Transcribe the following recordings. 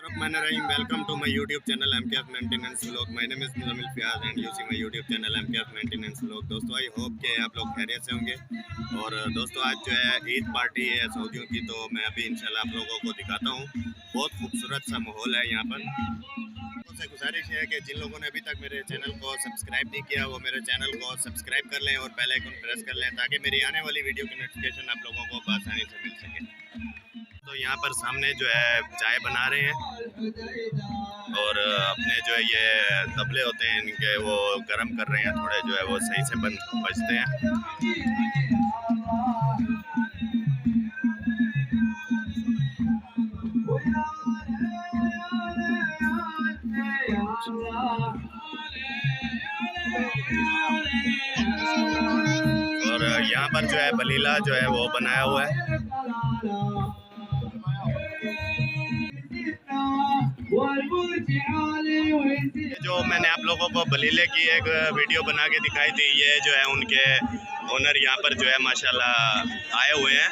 Welcome to my YouTube channel MKF Maintenance Vlog. My name is Muzamil Fiaz and you see my YouTube channel MKF Maintenance Vlog. दोस्तों I hope कि आप लोग खैरियत से होंगे। और दोस्तों आज जो है ईद पार्टी है सऊदियों की, तो मैं अभी इंशाल्लाह आप लोगों को दिखाता हूँ। बहुत खूबसूरत सा माहौल है यहाँ पर। से गुजारिश है कि जिन लोगों ने अभी तक मेरे चैनल को सब्सक्राइब नहीं किया वो मेरे चैनल को सब्सक्राइब कर लें और बेल आइकन प्रेस कर लें ताकि मेरी आने वाली वीडियो की नोटिफिकेशन आप लोगों को आसानी से मिल सके। तो यहाँ पर सामने जो है चाय बना रहे हैं और अपने जो है ये तबले होते हैं इनके वो गर्म कर रहे हैं, थोड़े जो है वो सही से बजते हैं। और यहाँ पर जो है बलीला जो है वो बनाया हुआ है। जो मैंने आप लोगों को बलीले की एक वीडियो बना के दिखाई थी, ये जो है उनके ओनर यहाँ पर जो है माशाल्लाह आए हुए हैं।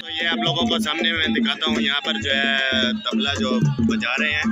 तो ये आप लोगों को सामने मैं दिखाता हूँ, यहाँ पर जो है तबला जो बजा रहे हैं।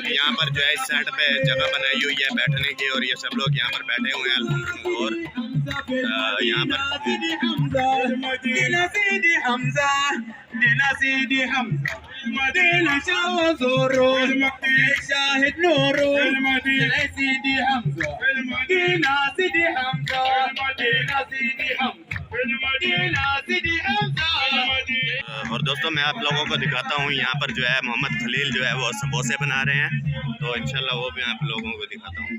यहाँ पर जो है इस साइड पे जगह बनाई हुई है बैठने की और ये सब लोग यहाँ पर बैठे हुए हैं अल्हम्दुलिल्लाह। और यहाँ और दोस्तों मैं आप लोगों को दिखाता हूँ यहाँ पर जो है मोहम्मद खलील जो है वो समोसे बना रहे हैं, तो इंशाल्लाह वो भी आप लोगों को दिखाता हूँ।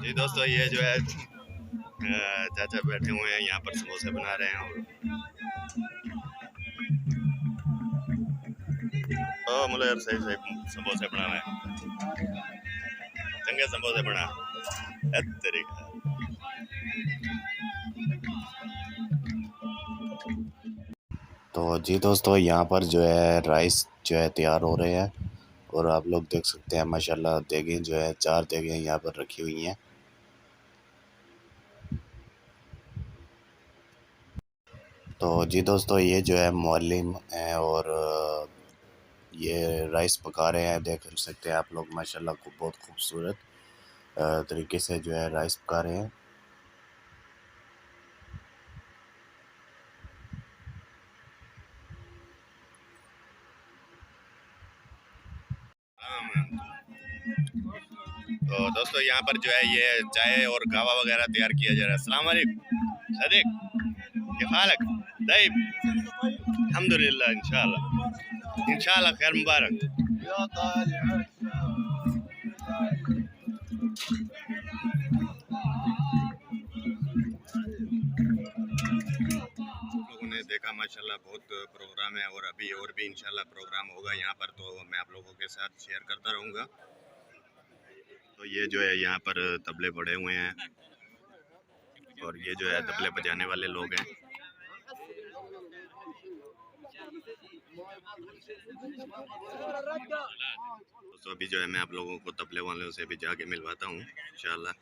जी दोस्तों ये जो है चाचा बैठे हुए हैं यहाँ पर समोसे बना रहे हैं और मुझे यार सही समोसे बना रहे हैं। चंगे समोसे बना तरीका। तो जी दोस्तों, यहाँ पर जो है राइस जो है तैयार हो रहे हैं और आप लोग देख सकते हैं माशाल्लाह देगें जो है 4 देगें यहाँ पर रखी हुई हैं। तो जी दोस्तों, ये जो है मुअल्लिम हैं और ये राइस पका रहे हैं। देख सकते हैं आप लोग माशाल्लाह को बहुत खूबसूरत तरीके से जो है राइस पका रहे हैं। तो दोस्तों, यहाँ पर जो है ये चाय और गावा वगैरह तैयार किया जा रहा है। अस्सलाम वालेकुम सदीक, क्या हालक तैयब? अल्हम्दुलिल्लाह, इंशाल्लाह खैर मुबारक। लोगों ने देखा माशाल्लाह बहुत प्रोग्राम है और अभी और भी इंशाल्लाह प्रोग्राम होगा यहाँ पर, तो मैं आप लोगों के साथ शेयर करता रहूँगा। तो ये जो है यहाँ पर तबले पड़े हुए हैं और ये जो है तबले बजाने वाले लोग हैं। तो अभी जो है मैं आप लोगों को तबले वालों से भी जाके मिलवाता हूँ इंशाल्लाह।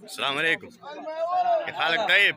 अस्सलाम वालेकुम, क्या हालक तैयब?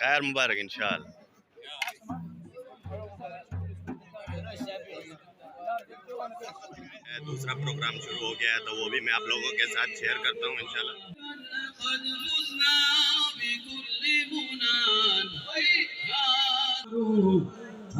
खैर मुबारक इंशाल्लाह। दूसरा प्रोग्राम शुरू हो गया है तो वो भी मैं आप लोगों के साथ शेयर करता हूँ इंशाल्लाह।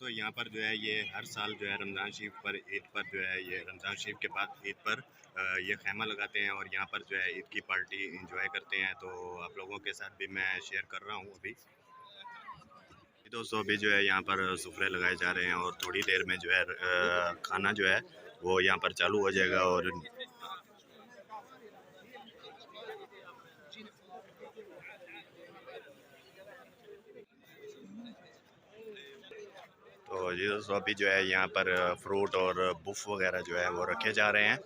तो यहाँ पर जो है ये हर साल जो है रमज़ान शरीफ पर ईद पर जो है ये रमज़ान शरीफ के बाद ईद पर ये खैमा लगाते हैं और यहाँ पर जो है ईद की पार्टी इंजॉय करते हैं। तो आप लोगों के साथ भी मैं शेयर कर रहा हूँ अभी। दोस्तों अभी जो है यहाँ पर सुफरे लगाए जा रहे हैं और थोड़ी देर में जो है खाना जो है वो यहाँ पर चालू हो जाएगा। और तो जी दोस्तों अभी जो है यहाँ पर फ्रूट और बुफ वगैरह जो है वो रखे जा रहे हैं।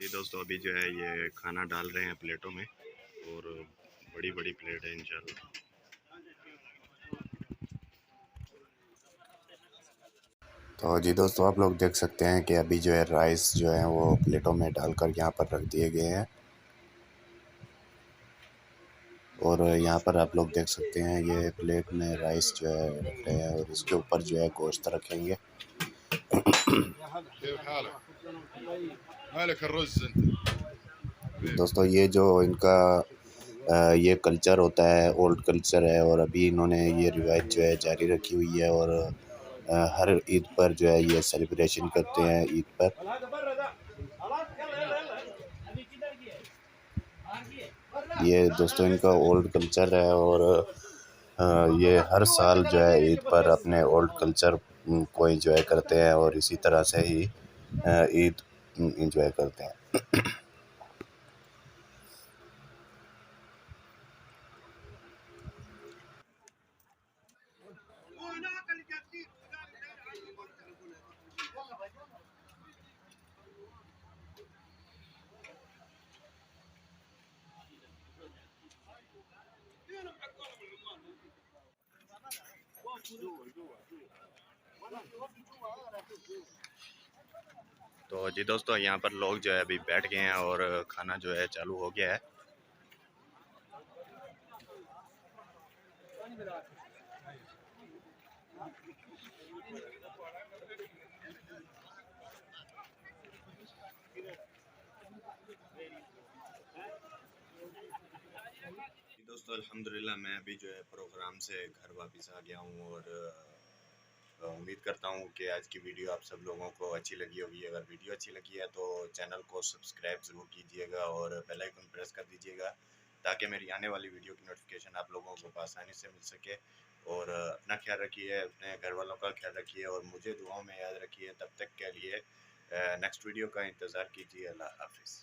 जी दोस्तों अभी जो है ये खाना डाल रहे हैं प्लेटों में और बड़ी बड़ी प्लेट है इंशाल्लाह। तो जी दोस्तों आप लोग देख सकते हैं कि अभी जो है राइस जो है वो प्लेटों में डालकर यहाँ पर रख दिए गए हैं और यहाँ पर आप लोग देख सकते हैं ये प्लेट में राइस जो है रख रहे हैं और इसके ऊपर जो है गोश्त रखेंगे। दोस्तों ये जो इनका ये कल्चर होता है ओल्ड कल्चर है और अभी इन्होंने ये रिवायत जो है जारी रखी हुई है और हर ईद पर जो है ये सेलिब्रेशन करते हैं ईद पर। ये दोस्तों इनका ओल्ड कल्चर है और ये हर साल जो है ईद पर अपने ओल्ड कल्चर को एंजॉय करते हैं और इसी तरह से ही ईद एंजॉय करते हैं। तो जी दोस्तों, यहाँ पर लोग जो है अभी बैठ गए हैं और खाना जो है चालू हो गया है। दोस्तों अल्हम्दुलिल्लाह मैं अभी जो है प्रोग्राम से घर वापस आ गया हूँ और उम्मीद करता हूँ कि आज की वीडियो आप सब लोगों को अच्छी लगी होगी। अगर वीडियो अच्छी लगी है तो चैनल को सब्सक्राइब ज़रूर कीजिएगा और बेल आइकन प्रेस कर दीजिएगा ताकि मेरी आने वाली वीडियो की नोटिफिकेशन आप लोगों को आसानी से मिल सके। और अपना ख्याल रखिए, अपने घर वालों का ख्याल रखिए और मुझे दुआओं में याद रखिए। तब तक के लिए नेक्स्ट वीडियो का इंतज़ार कीजिए। अल्लाह हाफिज़।